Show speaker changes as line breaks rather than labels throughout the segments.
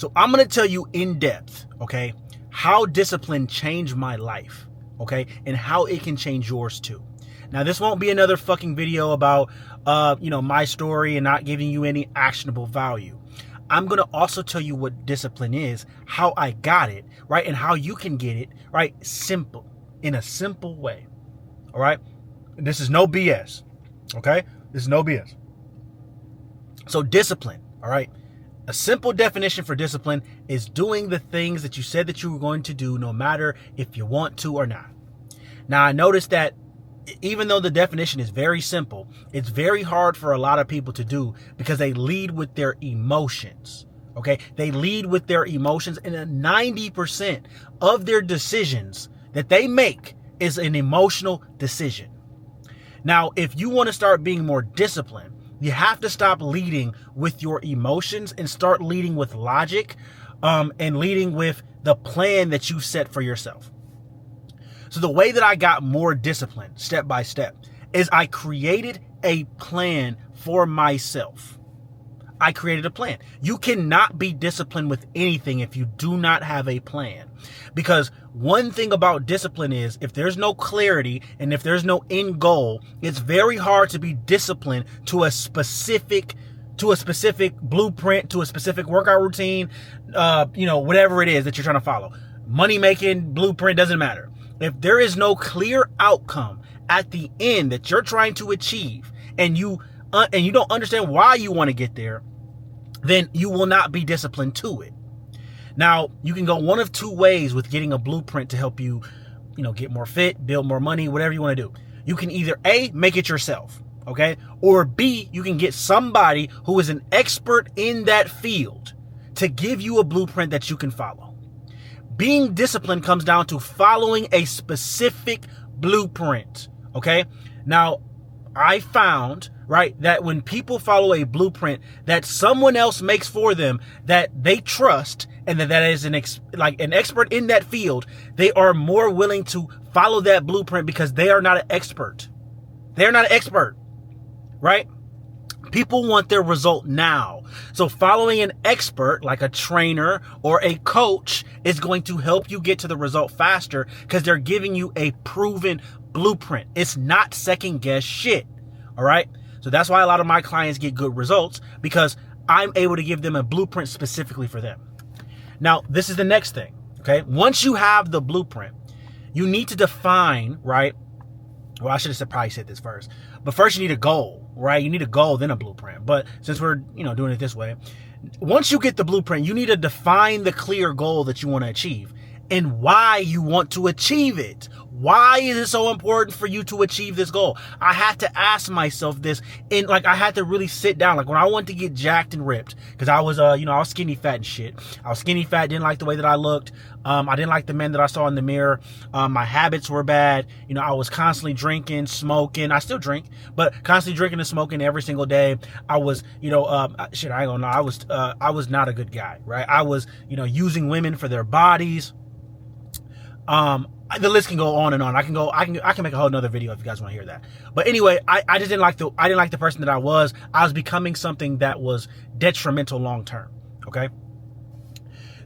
So I'm going to tell you in depth, okay, how discipline changed my life, okay, and how it can change yours too. Now, this won't be another fucking video about, my story and not giving you any actionable value. I'm going to also tell you what discipline is, how I got it, right, and how you can get it, right, in a simple way, all right? This is no BS, okay? This is no BS. So discipline, all right? A simple definition for discipline is doing the things that you said that you were going to do, no matter if you want to or not. Now, I noticed that even though the definition is very simple, it's very hard for a lot of people to do because they lead with their emotions. Okay. They lead with their emotions, and 90% of their decisions that they make is an emotional decision. Now, if you want to start being more disciplined, you have to stop leading with your emotions and start leading with logic, and leading with the plan that you set for yourself. So the way that I got more disciplined step by step is I created a plan for myself. I created a plan. You cannot be disciplined with anything if you do not have a plan. Because one thing about discipline is if there's no clarity and if there's no end goal, it's very hard to be disciplined to a specific blueprint, to a specific workout routine, whatever it is that you're trying to follow. Money making blueprint, doesn't matter. If there is no clear outcome at the end that you're trying to achieve, and you don't understand why you want to get there, then you will not be disciplined to it. Now, you can go one of two ways with getting a blueprint to help you, get more fit, build more money, whatever you want to do. You can either A, make it yourself, okay? Or B, you can get somebody who is an expert in that field to give you a blueprint that you can follow. Being disciplined comes down to following a specific blueprint, okay? Now, I found, right, that when people follow a blueprint that someone else makes for them that they trust and that is an expert in that field, they are more willing to follow that blueprint because they are not an expert. They're not an expert, right? People want their result now. So following an expert like a trainer or a coach is going to help you get to the result faster because they're giving you a proven blueprint. It's not second guess shit. All right. So that's why a lot of my clients get good results, because I'm able to give them a blueprint specifically for them. Now, this is the next thing. Okay. Once you have the blueprint, you need to define, right? Well, I should have probably said this first, but first you need a goal, right? You need a goal, then a blueprint. But since we're, doing it this way, once you get the blueprint, you need to define the clear goal that you want to achieve and why you want to achieve it. Why is it so important for you to achieve this goal? I had to ask myself this, and I had to really sit down. Like when I wanted to get jacked and ripped, because I was, I was skinny fat and shit. I was skinny fat, didn't like the way that I looked. I didn't like the men that I saw in the mirror. My habits were bad. I was constantly drinking, smoking. I still drink, but constantly drinking and smoking every single day. I was, I ain't gonna know. I was not a good guy, right? I was, using women for their bodies. The list can go on and on. I can make a whole nother video if you guys want to hear that. But anyway, I just didn't like the person that I was. I was becoming something that was detrimental long term. Okay.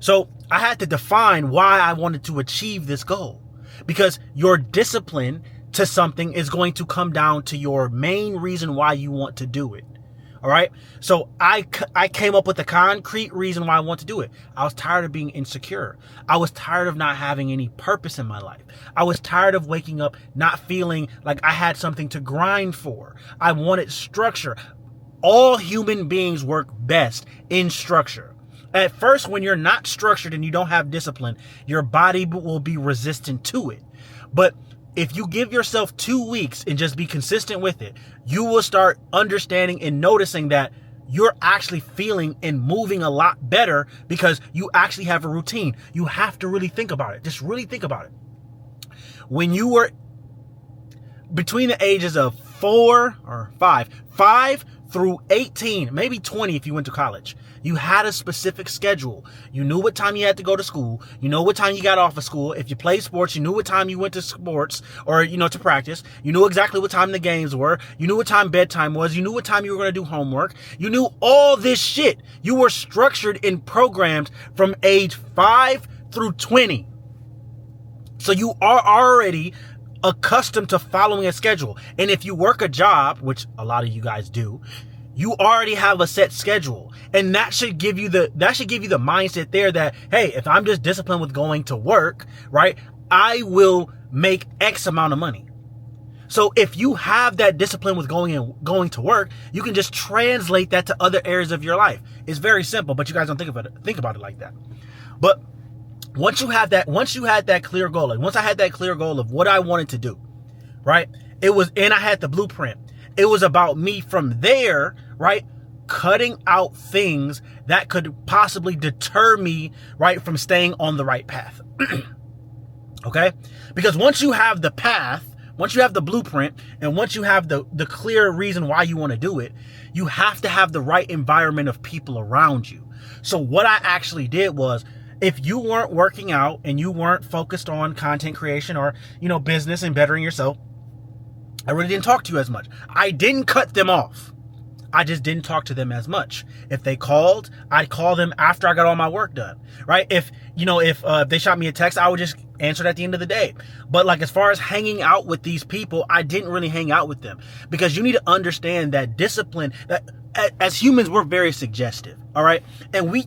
So I had to define why I wanted to achieve this goal, because your discipline to something is going to come down to your main reason why you want to do it. All right. So I came up with a concrete reason why I want to do it. I was tired of being insecure. I was tired of not having any purpose in my life. I was tired of waking up not feeling like I had something to grind for. I wanted structure. All human beings work best in structure. At first, when you're not structured and you don't have discipline, your body will be resistant to it. But if you give yourself 2 weeks and just be consistent with it, you will start understanding and noticing that you're actually feeling and moving a lot better because you actually have a routine. You have to really think about it. Just really think about it. When you were between the ages of 5 through 18, maybe 20 if you went to college, You had a specific schedule. You knew what time you had to go to school. You know what time you got off of school. If you played sports, you knew what time you went to sports or, to practice. You knew exactly what time the games were. You knew what time bedtime was. You knew what time you were going to do homework. You knew all this shit. You were structured and programmed from age 5 through 20. So you are already accustomed to following a schedule. And if you work a job, which a lot of you guys do, you already have a set schedule. And that should give you the mindset there that, hey, if I'm just disciplined with going to work, right, I will make X amount of money. So if you have that discipline with going to work, you can just translate that to other areas of your life. It's very simple, but you guys don't think about it like that. But once you had that clear goal, like once I had that clear goal of what I wanted to do, right? And I had the blueprint. It was about me from there, right? Cutting out things that could possibly deter me, right, from staying on the right path. Okay? Because once you have the path, once you have the blueprint, and once you have the clear reason why you want to do it, you have to have the right environment of people around you. So what I actually did was, if you weren't working out and you weren't focused on content creation or, business and bettering yourself, I really didn't talk to you as much. I didn't cut them off. I just didn't talk to them as much. If they called, I'd call them after I got all my work done, right? If they shot me a text, I would just answer it at the end of the day. But like, as far as hanging out with these people, I didn't really hang out with them, because you need to understand that discipline, that as humans, we're very suggestive. All right. And we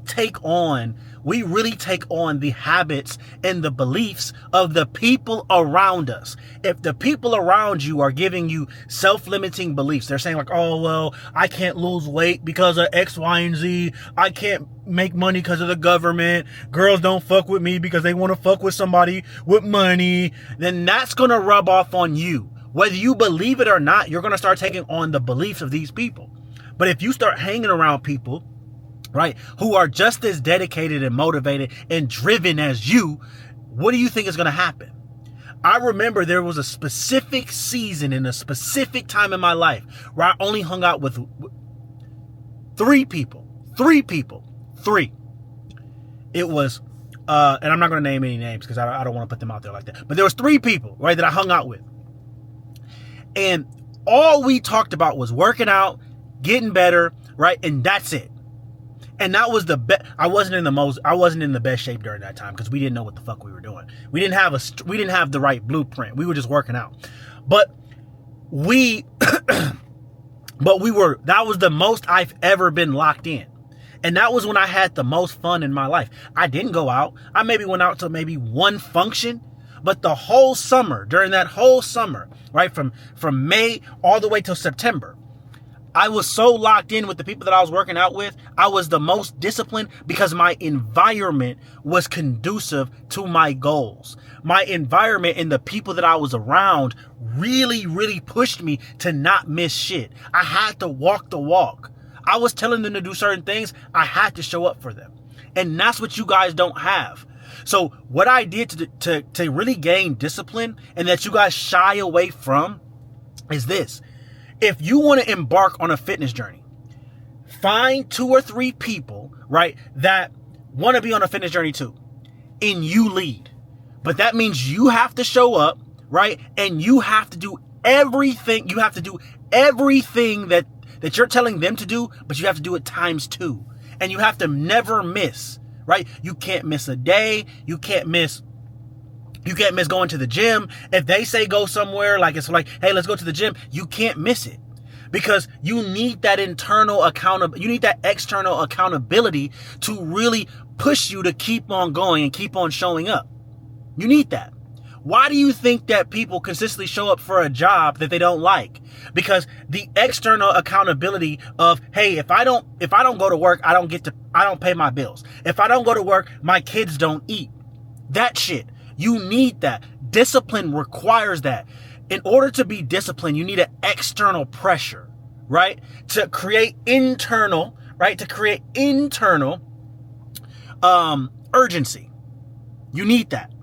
really take on the habits and the beliefs of the people around us. If the people around you are giving you self-limiting beliefs, they're saying like, oh, well, I can't lose weight because of X, Y, and Z. I can't make money because of the government. Girls don't fuck with me because they want to fuck with somebody with money. Then that's going to rub off on you. Whether you believe it or not, you're going to start taking on the beliefs of these people. But if you start hanging around people, right, who are just as dedicated and motivated and driven as you, what do you think is going to happen? I remember there was a specific season in a specific time in my life where I only hung out with three people. It was, and I'm not going to name any names because I don't want to put them out there like that. But there was 3 people, right, that I hung out with. And all we talked about was working out, getting better, right? And that's it. And that was the best. I wasn't in the best shape during that time because we didn't know what the fuck we were doing. We didn't have the right blueprint. We were just working out. But that was the most I've ever been locked in. And that was when I had the most fun in my life. I didn't go out. I maybe went out to maybe one function, but the whole summer, during that whole summer, right, from May all the way till September, I was so locked in with the people that I was working out with. I was the most disciplined because my environment was conducive to my goals. My environment and the people that I was around really, really pushed me to not miss shit. I had to walk the walk. I was telling them to do certain things. I had to show up for them. And that's what you guys don't have. So what I did to really gain discipline, and that you guys shy away from, is this. If you want to embark on a fitness journey, find 2 or 3 people, right, that want to be on a fitness journey too, and you lead. But that means you have to show up, right, and you have to do everything. You have to do everything that you're telling them to do, but you have to do it times 2. And you have to never miss, right? You can't miss a day. You can't miss going to the gym. If they say go somewhere, like it's like, hey, let's go to the gym, you can't miss it. Because you need that you need that external accountability to really push you to keep on going and keep on showing up. You need that. Why do you think that people consistently show up for a job that they don't like? Because the external accountability of, hey, if I don't go to work, I don't pay my bills. If I don't go to work, my kids don't eat. That shit. You need that. Discipline requires that. In order to be disciplined, you need an external pressure, right? To create internal urgency. You need that.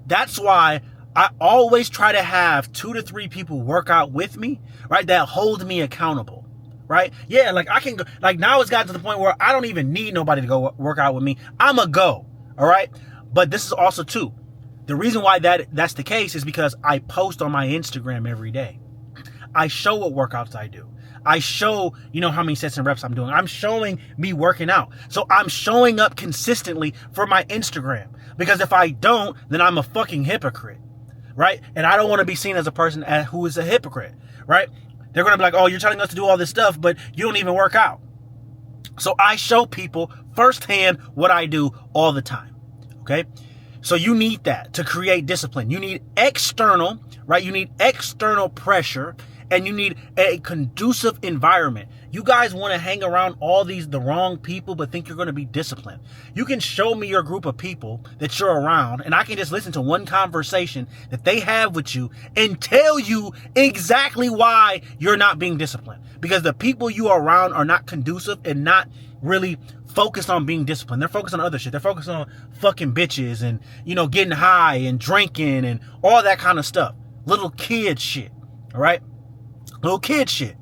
That's why I always try to have 2 to 3 people work out with me, right? That hold me accountable, right? Yeah, like I can go, like now it's gotten to the point where I don't even need nobody to go work out with me. I'm a go, all right? But this is also too, the reason why that's the case is because I post on my Instagram every day. I show what workouts I do. I show, how many sets and reps I'm doing. I'm showing me working out. So I'm showing up consistently for my Instagram. Because if I don't, then I'm a fucking hypocrite, right? And I don't want to be seen as a person who is a hypocrite, right? They're going to be like, oh, you're telling us to do all this stuff, but you don't even work out. So I show people firsthand what I do all the time, okay? So you need that to create discipline. You need external, right? You need external pressure, and you need a conducive environment. You guys want to hang around the wrong people, but think you're going to be disciplined. You can show me your group of people that you're around, and I can just listen to one conversation that they have with you and tell you exactly why you're not being disciplined. Because the people you are around are not conducive and not really focused on being disciplined. They're focused on other shit. They're focused on fucking bitches and, getting high and drinking and all that kind of stuff. Little kid shit. All right? Little kid shit.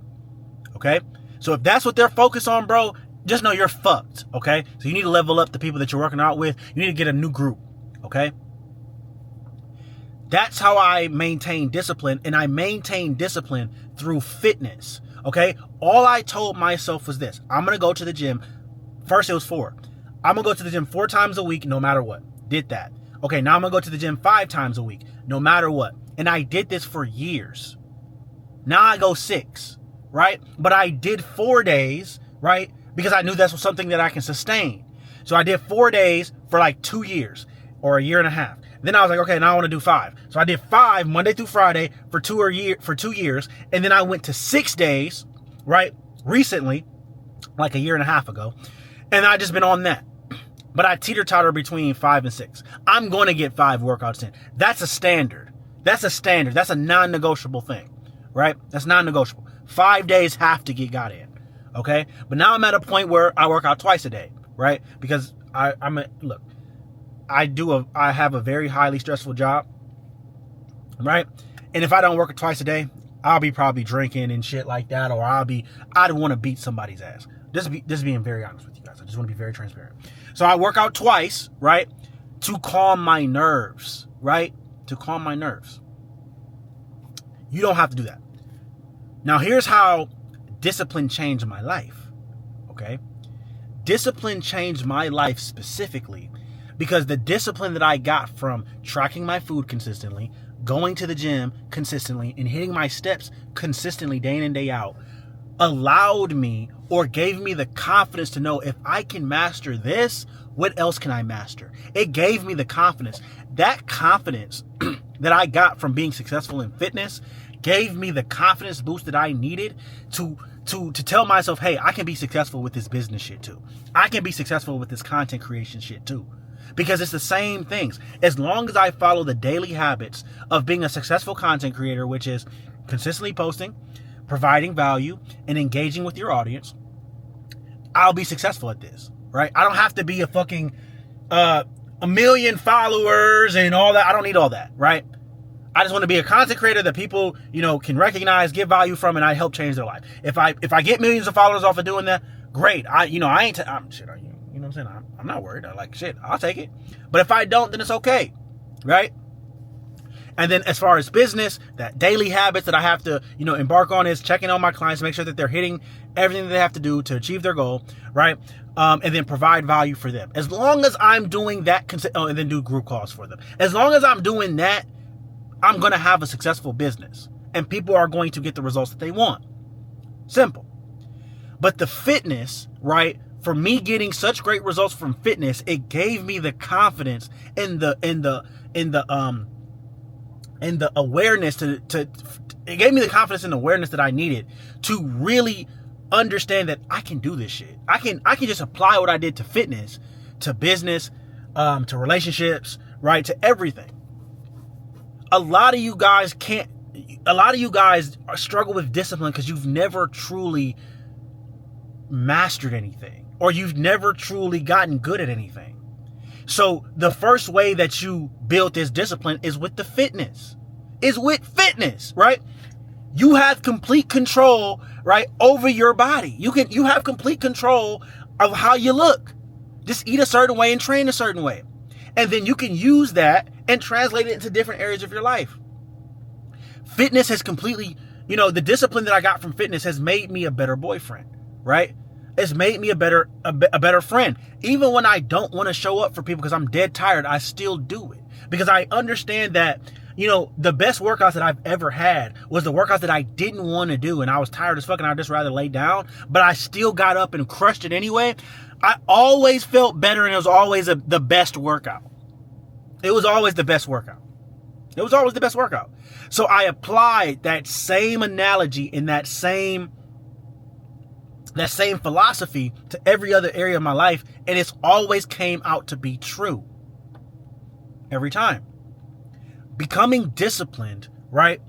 Okay? So if that's what they're focused on, bro, just know you're fucked. Okay? So you need to level up the people that you're working out with. You need to get a new group. Okay? That's how I maintain discipline, and I maintain discipline through fitness. Okay? All I told myself was this. I'm going to go to the gym. First it was 4. I'm going to go to the gym 4 times a week no matter what. Did that. Okay, now I'm going to go to the gym 5 times a week no matter what. And I did this for years. Now I go 6, right? But I did 4 days, right? Because I knew that's something that I can sustain. So I did 4 days for like 2 years or a year and a half. Then I was like, okay, now I want to do 5. So I did 5 Monday through Friday for 2 years. And then I went to 6 days, right? Recently, like a year and a half ago. And I just been on that. But I teeter-totter between 5 and 6. I'm going to get 5 workouts in. That's a standard. That's a non-negotiable thing, right? That's non-negotiable. 5 days have to get got in, okay? But now I'm at a point where I work out twice a day, right? Because I have a very highly stressful job, right? And if I don't work twice a day, I'll be probably drinking and shit like that, or I'd want to beat somebody's ass. This is being very honest with you guys. I just want to be very transparent. So I work out twice, right? To calm my nerves, right? To calm my nerves. You don't have to do that. Now, here's how discipline changed my life, okay? Discipline changed my life specifically because the discipline that I got from tracking my food consistently, going to the gym consistently, and hitting my steps consistently day in and day out allowed me or gave me the confidence to know if I can master this, what else can I master? It gave me the confidence. That confidence that I got from being successful in fitness gave me the confidence boost that I needed to tell myself, hey, I can be successful with this business shit too. I can be successful with this content creation shit too. Because it's the same things. As long as I follow the daily habits of being a successful content creator, which is consistently posting, providing value, and engaging with your audience, I'll be successful at this, right? I don't have to be a fucking a million followers and all that. I don't need all that, right? I just want to be a content creator that people, can recognize, get value from, and I help change their life. If I get millions of followers off of doing that, great. I'm what I'm saying? I'm not worried. I'll take it. But if I don't, then it's okay, right? And then as far as business, that daily habits that I have to, embark on is checking on my clients to make sure that they're hitting everything that they have to do to achieve their goal, right? And then provide value for them. As long as I'm doing that, and then do group calls for them. As long as I'm doing that, I'm going to have a successful business. And people are going to get the results that they want. Simple. But the fitness, right? For me getting such great results from fitness, it gave me the confidence and the awareness it gave me the confidence and awareness that I needed to really understand that I can do this shit. I can just apply what I did to fitness, to business, to relationships, right? To everything. A lot of you guys struggle with discipline because you've never truly mastered anything, or you've never truly gotten good at anything. So the first way that you build this discipline is with fitness, right? You have complete control, right, over your body. You have complete control of how you look. Just eat a certain way and train a certain way. And then you can use that and translate it into different areas of your life. Fitness has completely, the discipline that I got from fitness has made me a better boyfriend, right? It's made me a better friend. Even when I don't want to show up for people because I'm dead tired, I still do it. Because I understand that, the best workouts that I've ever had was the workouts that I didn't want to do. And I was tired as fuck and I'd just rather lay down. But I still got up and crushed it anyway. I always felt better and it was always the best workout. It was always the best workout. It was always the best workout. So I applied that same analogy and that same philosophy to every other area of my life. And it's always came out to be true. Every time. Becoming disciplined, right?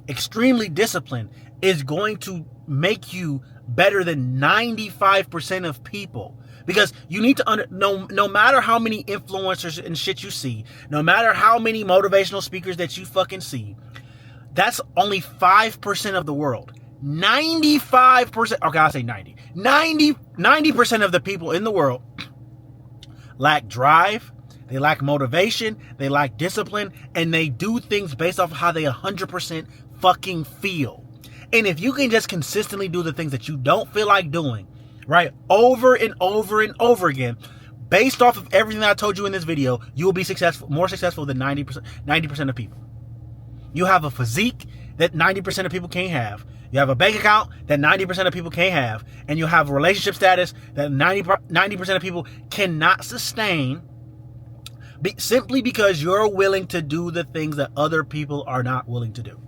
Extremely disciplined is going to make you better than 95% of people. Because you need to no matter how many influencers and shit you see, no matter how many motivational speakers that you fucking see, that's only 5% of the world. 95%, okay, I'll say 90% of the people in the world lack drive, they lack motivation, they lack discipline, and they do things based off how they 100% fucking feel. And if you can just consistently do the things that you don't feel like doing, right, over and over and over again, based off of everything that I told you in this video, you will be more successful than 90% of people. You have a physique that 90% of people can't have. You have a bank account that 90% of people can't have. And you have a relationship status that 90% of people cannot sustain simply because you're willing to do the things that other people are not willing to do.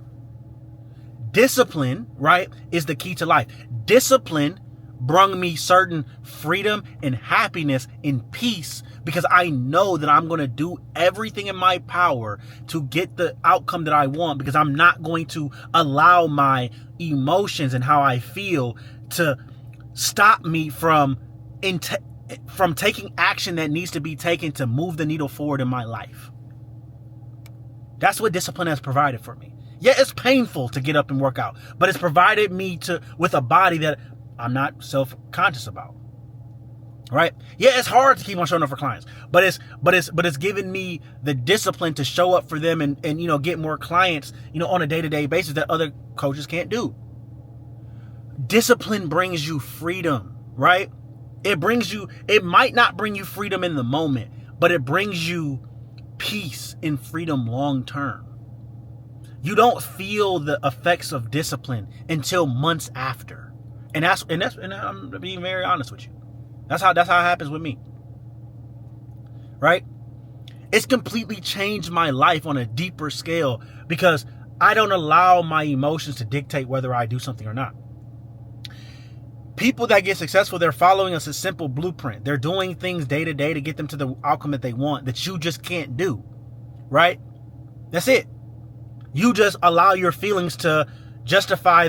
Discipline, right, is the key to life. Discipline brought me certain freedom and happiness and peace because I know that I'm going to do everything in my power to get the outcome that I want, because I'm not going to allow my emotions and how I feel to stop me from taking action that needs to be taken to move the needle forward in my life. That's what discipline has provided for me. Yeah, it's painful to get up and work out, but it's provided me with a body that I'm not self-conscious about. Right? Yeah, it's hard to keep on showing up for clients, but it's given me the discipline to show up for them and get more clients, on a day-to-day basis that other coaches can't do. Discipline brings you freedom, right? It might not bring you freedom in the moment, but it brings you peace and freedom long term. You don't feel the effects of discipline until months after. And I'm being very honest with you. That's how it happens with me. Right? It's completely changed my life on a deeper scale because I don't allow my emotions to dictate whether I do something or not. People that get successful, they're following a simple blueprint. They're doing things day to day to get them to the outcome that they want that you just can't do. Right? That's it. You just allow your feelings to justify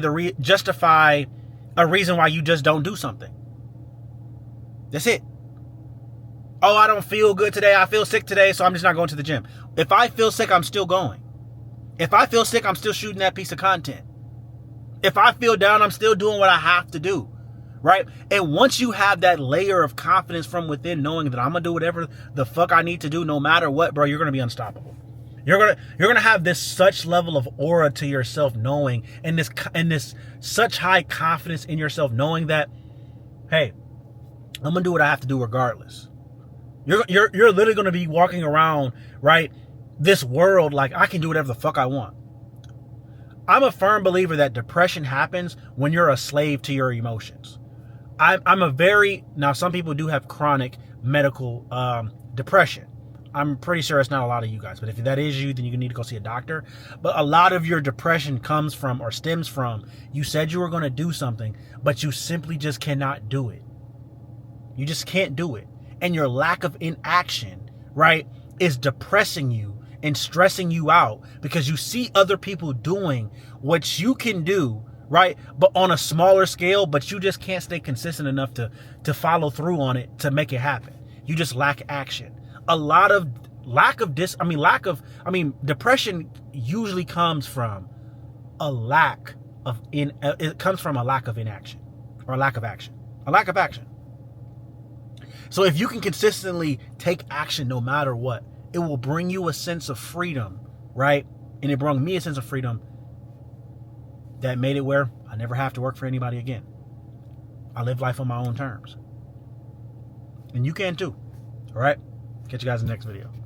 a reason why you just don't do something. That's it. Oh, I don't feel good today. I feel sick today, so I'm just not going to the gym. If I feel sick, I'm still going. If I feel sick, I'm still shooting that piece of content. If I feel down, I'm still doing what I have to do. Right? And once you have that layer of confidence from within, knowing that I'm going to do whatever the fuck I need to do, no matter what, bro, you're going to be unstoppable. You're gonna have this such level of aura to yourself, knowing, and this such high confidence in yourself, knowing that, hey, I'm gonna do what I have to do regardless. You're literally gonna be walking around, right, this world like I can do whatever the fuck I want. I'm a firm believer that depression happens when you're a slave to your emotions. Now some people do have chronic medical depression. I'm pretty sure it's not a lot of you guys, but if that is you, then you need to go see a doctor. But a lot of your depression comes from or stems from you said you were going to do something, but you simply just cannot do it. You just can't do it. And your lack of inaction, right, is depressing you and stressing you out because you see other people doing what you can do, right, but on a smaller scale, but you just can't stay consistent enough to follow through on it to make it happen. You just lack action. A lot of depression usually comes from a lack it comes from a lack of inaction, or a lack of action. A lack of action. So if you can consistently take action no matter what, it will bring you a sense of freedom, right? And it brought me a sense of freedom that made it where I never have to work for anybody again. I live life on my own terms. And you can too. All right? Catch you guys in the next video.